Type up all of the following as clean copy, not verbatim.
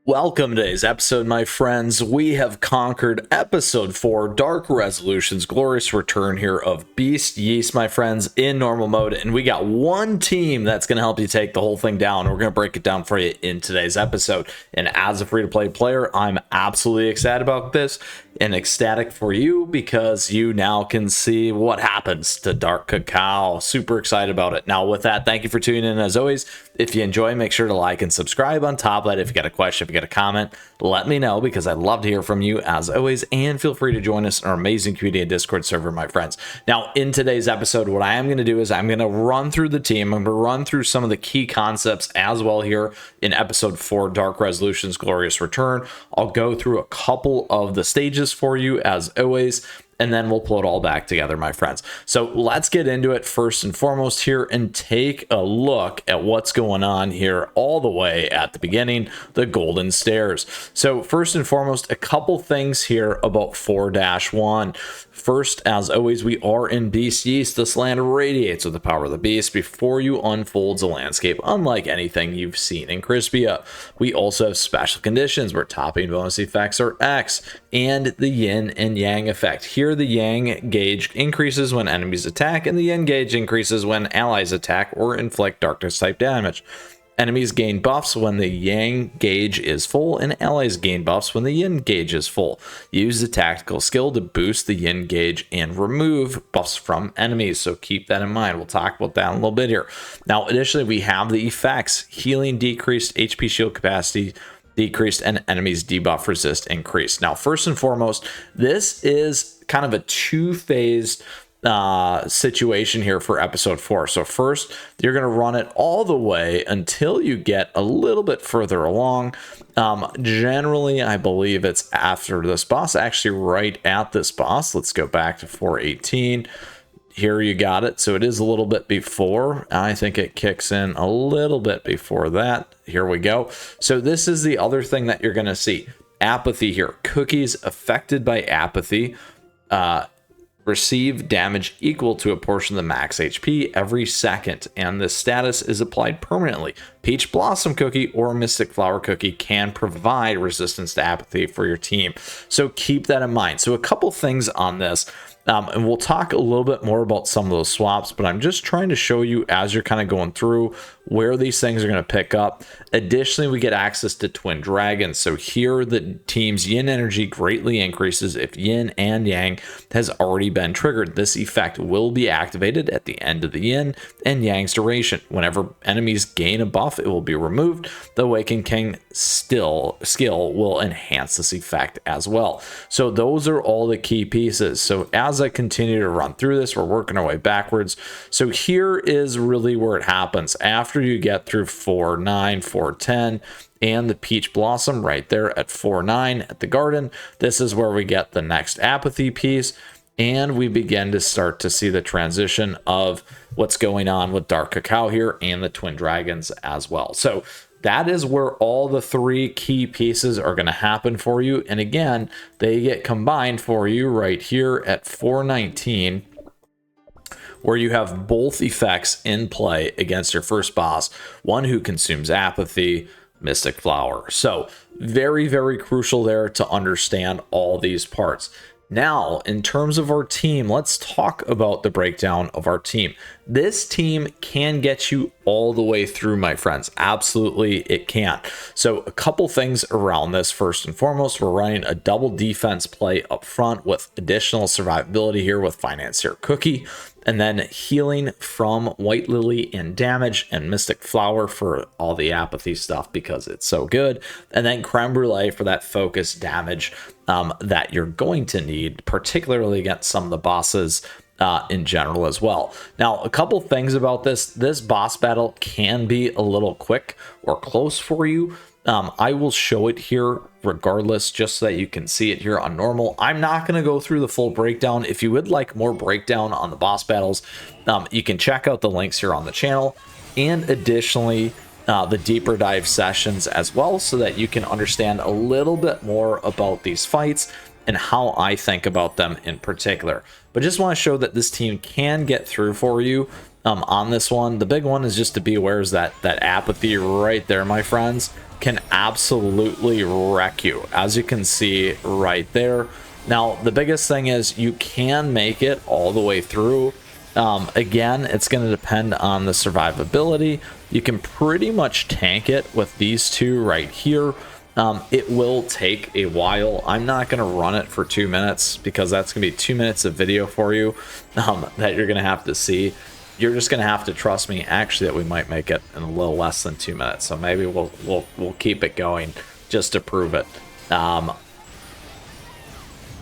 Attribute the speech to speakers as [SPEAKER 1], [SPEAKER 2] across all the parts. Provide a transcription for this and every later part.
[SPEAKER 1] Welcome to today's episode, my friends. We have conquered episode 4, Dark Resolution's glorious return here of Beast Yeast, my friends, in normal mode. And we got one team that's going to help you take the whole thing down. We're going to break it down for you in today's episode. And as a free-to-play player, I'm absolutely excited about this and ecstatic for you because you now can see what happens to Dark Cacao. Super excited about it. Now, with that, thank you for tuning in as always. If you enjoy, make sure to like and subscribe. On top of that, if you got a question, if you got a comment, let me know because I'd love to hear from you as always. And feel free to join us in our amazing community and Discord server, my friends. Now, in today's episode, what I am going to do is I'm going to run through the team. I'm going to run through some of the key concepts as well here in episode 4, Dark Resolution's glorious return. I'll go through a couple of the stages for you as always, and then we'll pull it all back together, my friends. So let's get into it first and foremost here and take a look at what's going on here all the way at the beginning, the golden stairs. So first and foremost, a couple things here about 4-1. First, as always, we are in Beast Yeast. This land radiates with the power of the beast before you unfolds a landscape unlike anything you've seen in Crispia. We also have special conditions where topping bonus effects are X and the yin and yang effect. Here the yang gauge increases when enemies attack and the yin gauge increases when allies attack or inflict darkness type damage. Enemies gain buffs when the yang gauge is full, and allies gain buffs when the yin gauge is full. Use the tactical skill to boost the yin gauge and remove buffs from enemies, so keep that in mind. We'll talk about that in a little bit here. Now, additionally, we have the effects. Healing decreased, HP shield capacity decreased, and enemies debuff resist increased. Now, first and foremost, this is kind of a two-phase situation here for episode 4. So first, you're going to run it all the way until you get a little bit further along. Generally, I believe it's after this boss, actually right at this boss. Let's go back to 4:18. Here you got it. So it is a little bit before. I think it kicks in a little bit before that. Here we go. So this is the other thing that you're going to see. Apathy here. Cookies affected by apathy receive damage equal to a portion of the max HP every second, and this status is applied permanently. Peach Blossom Cookie or Mystic Flower Cookie can provide resistance to apathy for your team, so keep that in mind. So a couple things on this, and we'll talk a little bit more about some of those swaps, but I'm just trying to show you as you're kind of going through where these things are going to pick up. Additionally, we get access to Twin Dragons. So here the team's yin energy greatly increases if yin and yang has already been triggered. This effect will be activated at the end of the yin and yang's duration. Whenever enemies gain a buff, it will be removed. The Awakened King skill will enhance this effect as well. So those are all the key pieces. So as I continue to run through this, we're working our way backwards. So here is really where it happens. After you get through 4-9, 4-10, and the Peach Blossom right there at 4-9 at the garden, this is where we get the next apathy piece, and we begin to start to see the transition of what's going on with Dark Cacao here and the Twin Dragons as well. So that is where all the three key pieces are going to happen for you. And again, they get combined for you right here at 4:19, where you have both effects in play against your first boss, one who consumes apathy, Mystic Flower. So very, very crucial there to understand all these parts. Now, in terms of our team, let's talk about the breakdown of our team. This team can get you all the way through, my friends. Absolutely, it can. So a couple things around this. First and foremost, we're running a double defense play up front with additional survivability here with Financier Cookie, and then healing from White Lily and damage, and Mystic Flower for all the apathy stuff because it's so good, and then Creme Brulee for that focus damage that you're going to need, particularly against some of the bosses in general as well. Now, a couple things about this boss battle can be a little quick or close for you. I will show it here regardless, just so that you can see it here on normal. I'm not going to go through the full breakdown. If you would like more breakdown on the boss battles, you can check out the links here on the channel, and additionally the deeper dive sessions as well, so that you can understand a little bit more about these fights and how I think about them in particular. But just want to show that this team can get through for you on this one. The big one is just to be aware is that apathy right there, my friends, can absolutely wreck you, as you can see right there. Now, the biggest thing is you can make it all the way through. Again, it's going to depend on the survivability. You can pretty much tank it with these two right here. It will take a while. I'm not going to run it for 2 minutes because that's going to be 2 minutes of video for you that you're going to have to see. You're just going to have to trust me, actually, that we might make it in a little less than 2 minutes. So maybe we'll keep it going just to prove it.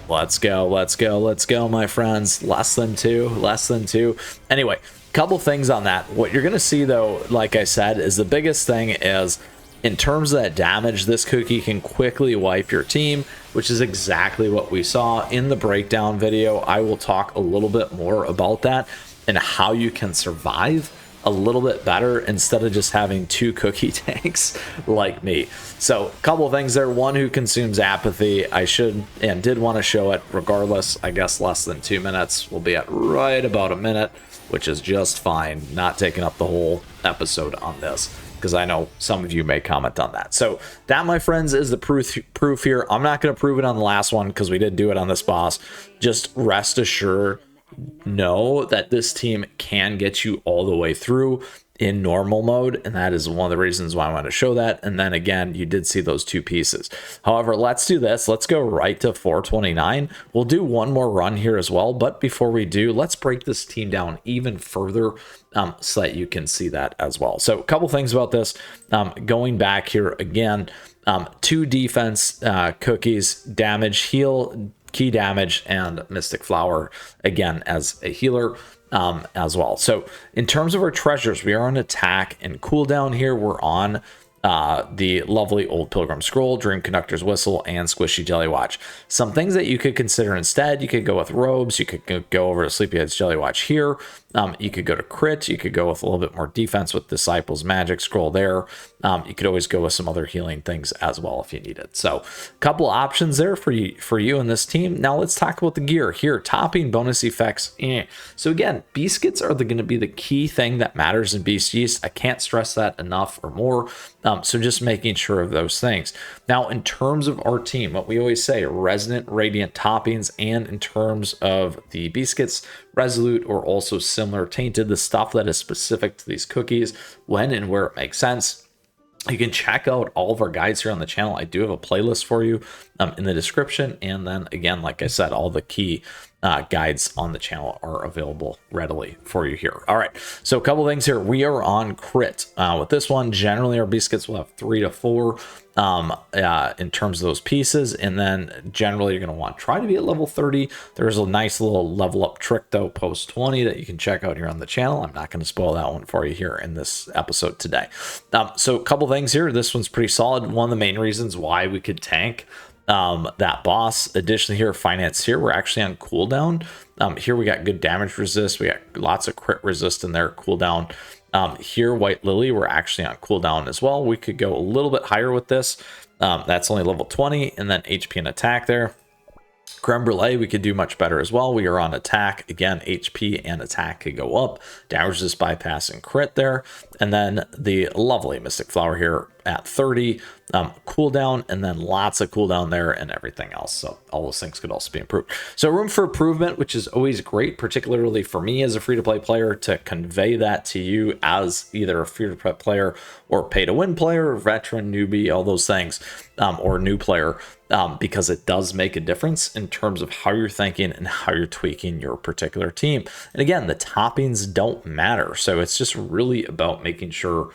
[SPEAKER 1] Let's go, my friends. Less than two. Anyway, couple things on that. What you're going to see, though, like I said, is the biggest thing is in terms of that damage, this cookie can quickly wipe your team, which is exactly what we saw in the breakdown video. I will talk a little bit more about that and how you can survive a little bit better instead of just having 2 cookie tanks like me. So a couple of things there. One, who consumes apathy. I should and did want to show it. Regardless, I guess less than 2 minutes. We'll be at right about a minute, which is just fine. Not taking up the whole episode on this, because I know some of you may comment on that. So that, my friends, is the proof here. I'm not going to prove it on the last one because we did do it on this boss. Just rest assured, know that this team can get you all the way through in normal mode, and that is one of the reasons why I want to show that. And then again, you did see those 2 pieces. However, let's do this. Let's go right to 429. We'll do one more run here as well, but before we do, let's break this team down even further so that you can see that as well. So a couple things about this. Going back here again, 2 defense cookies, damage, heal, key damage, and Mystic Flower again as a healer as well. So in terms of our treasures, we are on attack and cooldown here. We're on the lovely Old Pilgrim Scroll, Dream Conductor's Whistle, and Squishy Jelly Watch. Some things that you could consider instead: you could go with robes, you could go over to Sleepyhead's Jelly Watch here, you could go to crit, you could go with a little bit more defense with Disciples Magic Scroll there. You could always go with some other healing things as well if you need it. So a couple options there for you and this team. Now let's talk about the gear here. Topping, bonus effects. So again, Beascuits are going to be the key thing that matters in Beast Yeast. I can't stress that enough or more. So just making sure of those things. Now, in terms of our team, what we always say, resonant, radiant toppings, and in terms of the Beascuits, resolute or also similar tainted, the stuff that is specific to these cookies when and where it makes sense. You can check out all of our guides here on the channel. I do have a playlist for you in the description. And then again, like I said, all the key guides on the channel are available readily for you here. All right, so a couple things here. We are on crit with this one. Generally, our Beascuits will have 3 to 4 in terms of those pieces, and then generally you're going to want to try to be at level 30. There's a nice little level up trick though post 20 that you can check out here on the channel. I'm not going to spoil that one for you here in this episode today. So a couple things here. This one's pretty solid. One of the main reasons why we could tank that boss. Additionally here, finance here, we're actually on cooldown. Here we got good damage resist, we got lots of crit resist in there, cooldown. Here, White Lily, we're actually on cooldown as well. We could go a little bit higher with this. That's only level 20, and then HP and attack there. Creme Brulee, we could do much better as well. We are on attack. Again, HP and attack could go up. Damage resist, bypass, and crit there. And then the lovely Mystic Flower here at 30. Cooldown, and then lots of cooldown there and everything else. So all those things could also be improved. So room for improvement, which is always great, particularly for me as a free-to-play player, to convey that to you as either a free-to-play player or pay-to-win player, veteran, newbie, all those things, or new player, because it does make a difference in terms of how you're thinking and how you're tweaking your particular team. And again, the toppings don't matter. So it's just really about making sure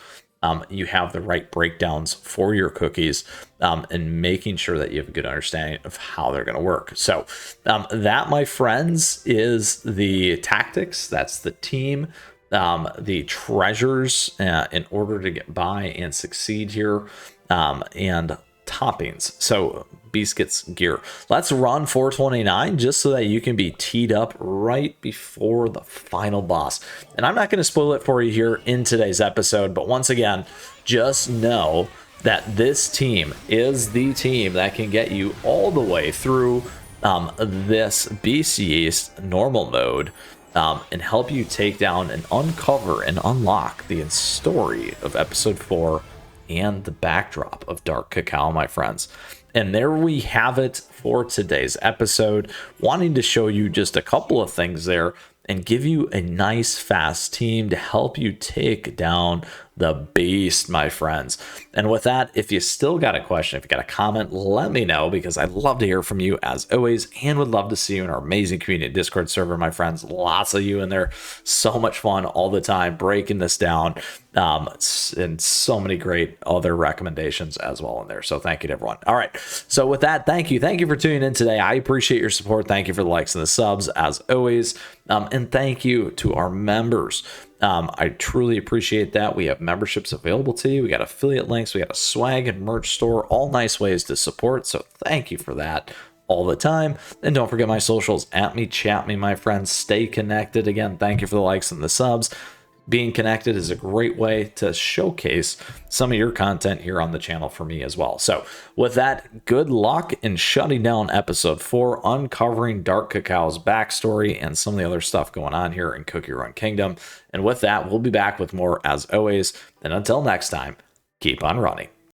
[SPEAKER 1] you have the right breakdowns for your cookies and making sure that you have a good understanding of how they're going to work. So that, my friends, is the tactics. That's the team, the treasures in order to get by and succeed here, and toppings. So Beascuit's gear. Let's run 429 just so that you can be teed up right before the final boss. And I'm not going to spoil it for you here in today's episode, but once again, just know that this team is the team that can get you all the way through this Beast Yeast normal mode and help you take down and uncover and unlock the story of episode 4 and the backdrop of Dark Cacao, my friends. And there we have it for today's episode, wanting to show you just a couple of things there and give you a nice fast team to help you take down the beast, my friends. And with that, if you still got a question, if you got a comment, let me know, because I'd love to hear from you as always, and would love to see you in our amazing community Discord server, my friends. Lots of you in there, so much fun all the time breaking this down, and so many great other recommendations as well in there. So thank you to everyone. All right, so with that, thank you for tuning in today. I appreciate your support. Thank you for the likes and the subs as always, and thank you to our members. I truly appreciate that. We have memberships available to you. We got affiliate links. We got a swag and merch store, all nice ways to support. So thank you for that all the time. And don't forget my socials, at me, chat me, my friends. Stay connected. Again, thank you for the likes and the subs. Being connected is a great way to showcase some of your content here on the channel for me as well. So with that, good luck in shutting down episode 4, uncovering Dark Cacao's backstory and some of the other stuff going on here in CookieRun Kingdom. And with that, we'll be back with more as always. And until next time, keep on running.